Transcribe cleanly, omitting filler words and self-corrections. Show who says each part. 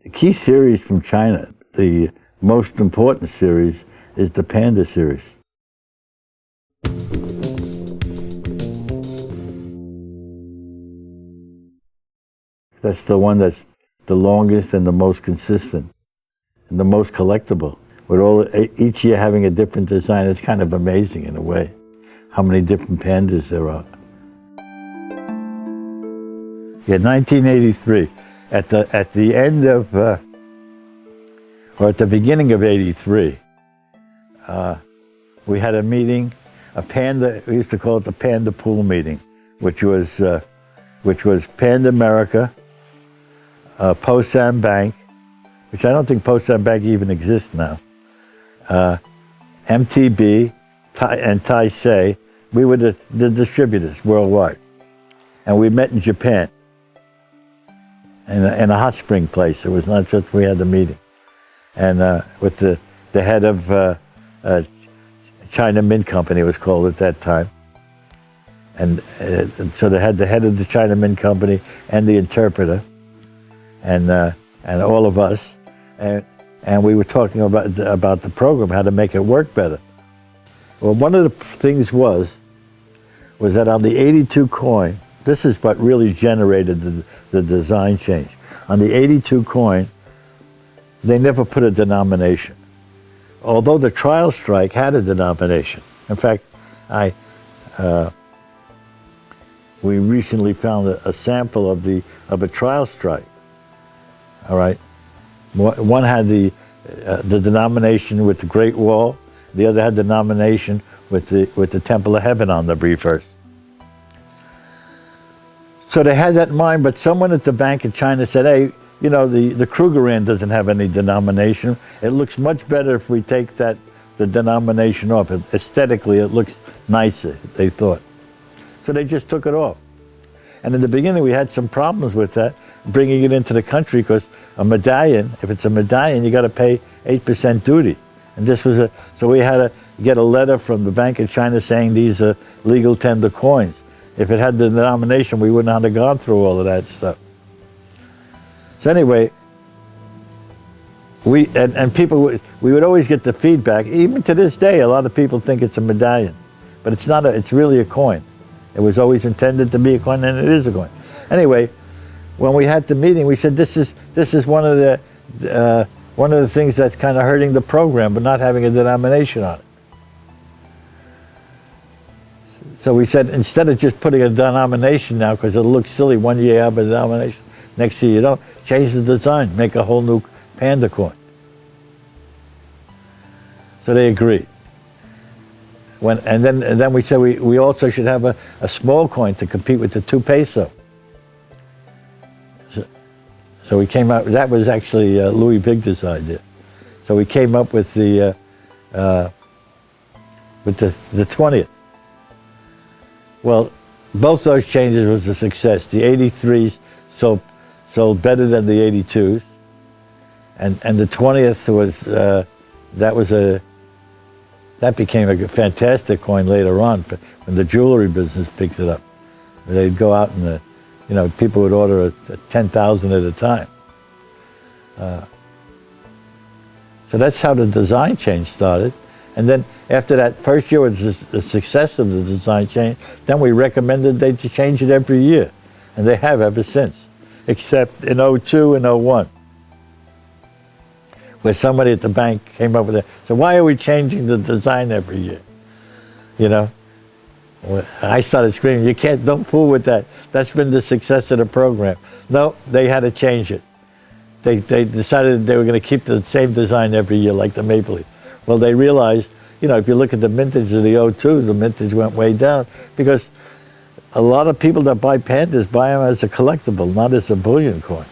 Speaker 1: The key series from China, the most important series, is the Panda series. That's the one that's the longest and the most consistent and the most collectible. With each year having a different design, it's kind of amazing in a way, how many different pandas there are. Yeah, 1983. At the end of, or at the beginning of '83, we had a meeting, a Panda. We used to call it the Panda Pool meeting, which was Panda America, Posam Bank, which I don't think Posam Bank even exists now. MTB and Taisei. We were the distributors worldwide, and we met in Japan. In a hot spring place. It was not just we had the meeting, and with the head of China Mint Company, it was called at that time, and so they had the head of the China Mint Company and the interpreter, and all of us, and we were talking about the program, how to make it work better. Well, one of the things was that on the 82 coin. This is what really generated the design change. On the 82 coin, they never put a denomination. Although the trial strike had a denomination. In fact, we recently found a sample of a trial strike. All right, one had the denomination with the Great Wall. The other had the denomination with the Temple of Heaven on the reverse. So they had that in mind, but someone at the Bank of China said, hey, you know, the Krugerrand doesn't have any denomination. It looks much better if we take the denomination off. Aesthetically, it looks nicer, they thought. So they just took it off. And in the beginning, we had some problems with that, bringing it into the country, because a medallion, if it's a medallion, you got to pay 8% duty. And this was so we had to get a letter from the Bank of China saying these are legal tender coins. If it had the denomination, we wouldn't have gone through all of that stuff. So anyway, we would always get the feedback. Even to this day, a lot of people think it's a medallion, but it's not. It's really a coin. It was always intended to be a coin, and it is a coin. Anyway, when we had the meeting, we said this is one of the things that's kind of hurting the program, but not having a denomination on it. So we said, instead of just putting a denomination now, because it'll look silly, one year you have a denomination, next year you don't, change the design, make a whole new Panda coin. So they agreed. And then we said we also should have a small coin to compete with the 2 peso. So we came out, that was actually Louis Vigda's idea. So we came up with the 20th. Well, both those changes was a success. The 83s sold better than the 82s, and the 20th was that became a fantastic coin later on. But when the jewelry business picked it up, they'd go out and people would order 10,000 at a time. So that's how the design change started. And then after that first year was the success of the design change, then we recommended they change it every year. And they have ever since, except in '02 and '01, where somebody at the bank came up with it. So why are we changing the design every year? You know? Well, I started screaming, don't fool with that. That's been the success of the program. No, they had to change it. They decided they were going to keep the same design every year, like the maple leaf. Well, they realized, if you look at the mintage of the '02, the mintage went way down, because a lot of people that buy Pandas buy them as a collectible, not as a bullion coin.